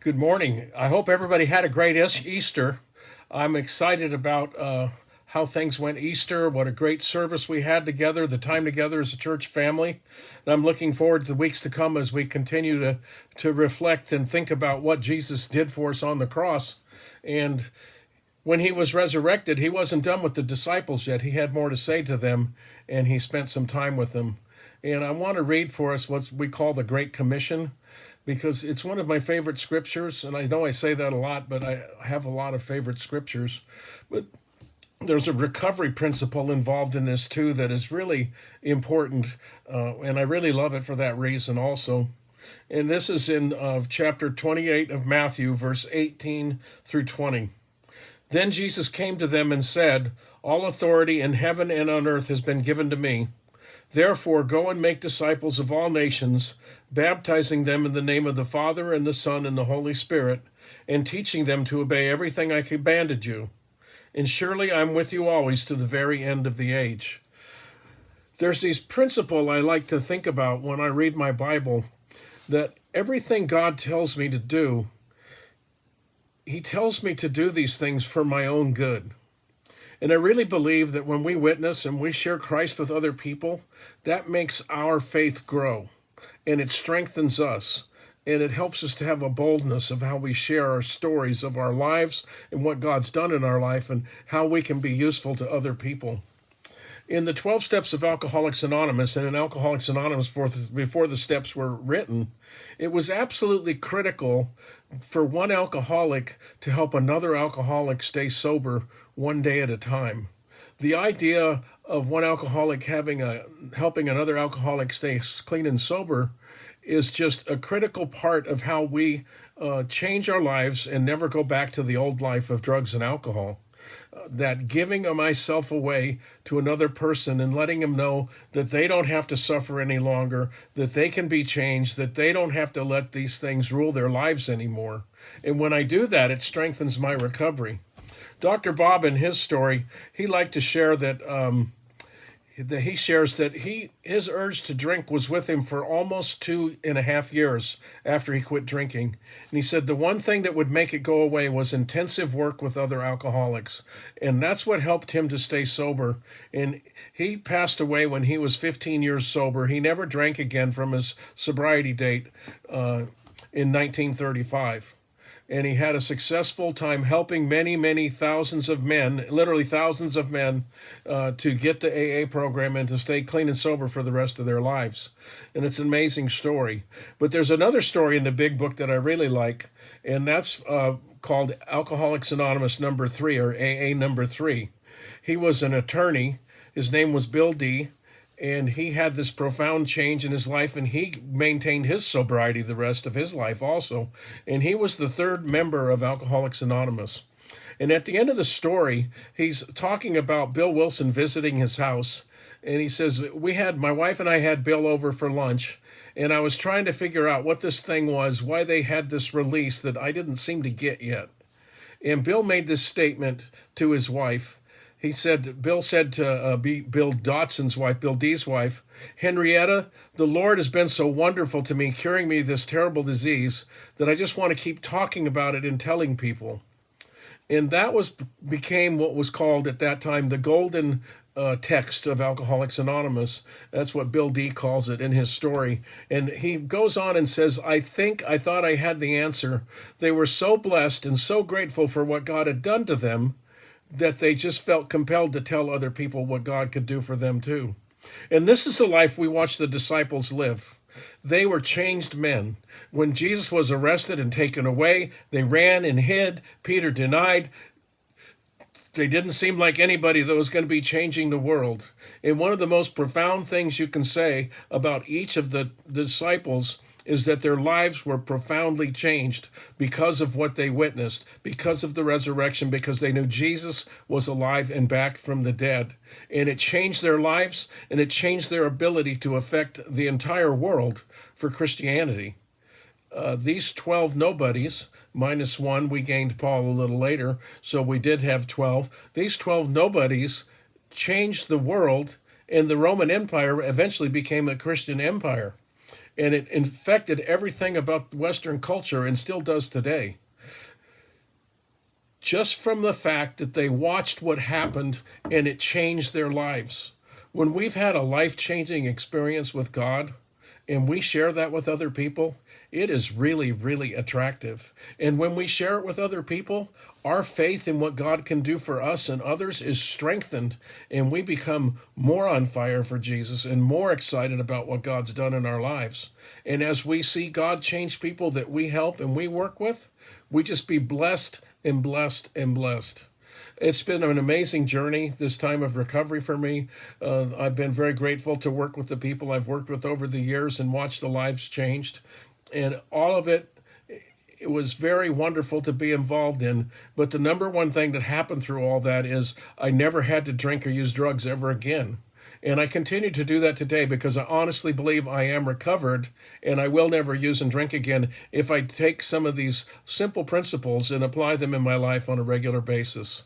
Good morning. I hope everybody had a great Easter. I'm excited about how things went Easter, what a great service we had together, the time together as a church family. And I'm looking forward to the weeks to come as we continue to reflect and think about what Jesus did for us on the cross. And when he was resurrected, he wasn't done with the disciples yet. He had more to say to them, and he spent some time with them. And I want to read for us what we call the Great Commission, because it's one of my favorite scriptures. And I know I say that a lot, but I have a lot of favorite scriptures. But there's a recovery principle involved in this too that is really important, and I really love it for that reason also. And this is in chapter 28 of Matthew, verse 18 through 20. Then Jesus came to them and said, "All authority in heaven and on earth has been given to me. Therefore, go and make disciples of all nations, baptizing them in the name of the Father and the Son and the Holy Spirit, and teaching them to obey everything I commanded you. And surely I'm with you always to the very end of the age." There's this principle I like to think about when I read my Bible, that everything God tells me to do, he tells me to do these things for my own good. And I really believe that when we witness and we share Christ with other people, that makes our faith grow, and it strengthens us, and it helps us to have a boldness of how we share our stories of our lives and what God's done in our life and how we can be useful to other people. In the 12 Steps of Alcoholics Anonymous, and in Alcoholics Anonymous before the steps were written, it was absolutely critical for one alcoholic to help another alcoholic stay sober one day at a time. The idea of one alcoholic helping another alcoholic stay clean and sober is just a critical part of how we change our lives and never go back to the old life of drugs and alcohol. That giving of myself away to another person and letting them know that they don't have to suffer any longer, that they can be changed, that they don't have to let these things rule their lives anymore. And when I do that, it strengthens my recovery. Dr. Bob, in his story, he liked to share that he shares that his urge to drink was with him for almost 2.5 years after he quit drinking. And he said the one thing that would make it go away was intensive work with other alcoholics. And that's what helped him to stay sober. And he passed away when he was 15 years sober. He never drank again from his sobriety date in 1935. And he had a successful time helping many, many thousands of men, literally thousands of men, to get the AA program and to stay clean and sober for the rest of their lives. And it's an amazing story. But there's another story in the big book that I really like, and that's called Alcoholics Anonymous number 3, or AA number 3. He was an attorney. His name was Bill D., and he had this profound change in his life, and he maintained his sobriety the rest of his life also. And he was the third member of Alcoholics Anonymous. And at the end of the story, he's talking about Bill Wilson visiting his house. And he says, my wife and I had Bill over for lunch, and I was trying to figure out what this thing was, why they had this release that I didn't seem to get yet. And Bill made this statement to his wife. Bill said to Bill Dotson's wife, Bill D's wife, "Henrietta, the Lord has been so wonderful to me, curing me this terrible disease, that I just want to keep talking about it and telling people." And that became what was called at that time the golden text of Alcoholics Anonymous. That's what Bill D calls it in his story. And he goes on and says, I thought I had the answer. They were so blessed and so grateful for what God had done to them that they just felt compelled to tell other people what God could do for them too. And this is the life we watch the disciples live. They were changed men. When Jesus was arrested and taken away, they ran and hid. Peter denied. They didn't seem like anybody that was going to be changing the world. And one of the most profound things you can say about each of the disciples is that their lives were profoundly changed because of what they witnessed, because of the resurrection, because they knew Jesus was alive and back from the dead. And it changed their lives, and it changed their ability to affect the entire world for Christianity. These 12 nobodies, minus one, we gained Paul a little later, so we did have 12. These 12 nobodies changed the world, and the Roman Empire eventually became a Christian empire. and it infected everything about Western culture and still does today. Just from the fact that they watched what happened and it changed their lives. When we've had a life changing experience with God and we share that with other people, it is really, really attractive. And when we share it with other people, our faith in what God can do for us and others is strengthened, and we become more on fire for Jesus and more excited about what God's done in our lives. And as we see God change people that we help and we work with, we just be blessed and blessed and blessed. It's been an amazing journey, this time of recovery for me. I've been very grateful to work with the people I've worked with over the years and watch the lives changed. And all of it, it was very wonderful to be involved in. But the number one thing that happened through all that is I never had to drink or use drugs ever again. And I continue to do that today because I honestly believe I am recovered and I will never use and drink again if I take some of these simple principles and apply them in my life on a regular basis.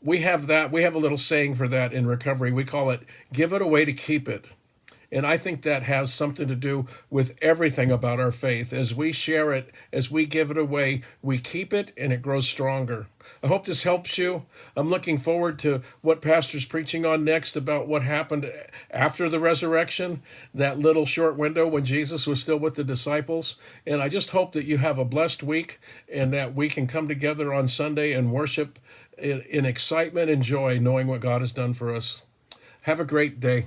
We have a little saying for that in recovery. We call it give it away to keep it. And I think that has something to do with everything about our faith. As we share it, as we give it away, we keep it and it grows stronger. I hope this helps you. I'm looking forward to what Pastor's preaching on next about what happened after the resurrection, that little short window when Jesus was still with the disciples. And I just hope that you have a blessed week and that we can come together on Sunday and worship in excitement and joy, knowing what God has done for us. Have a great day.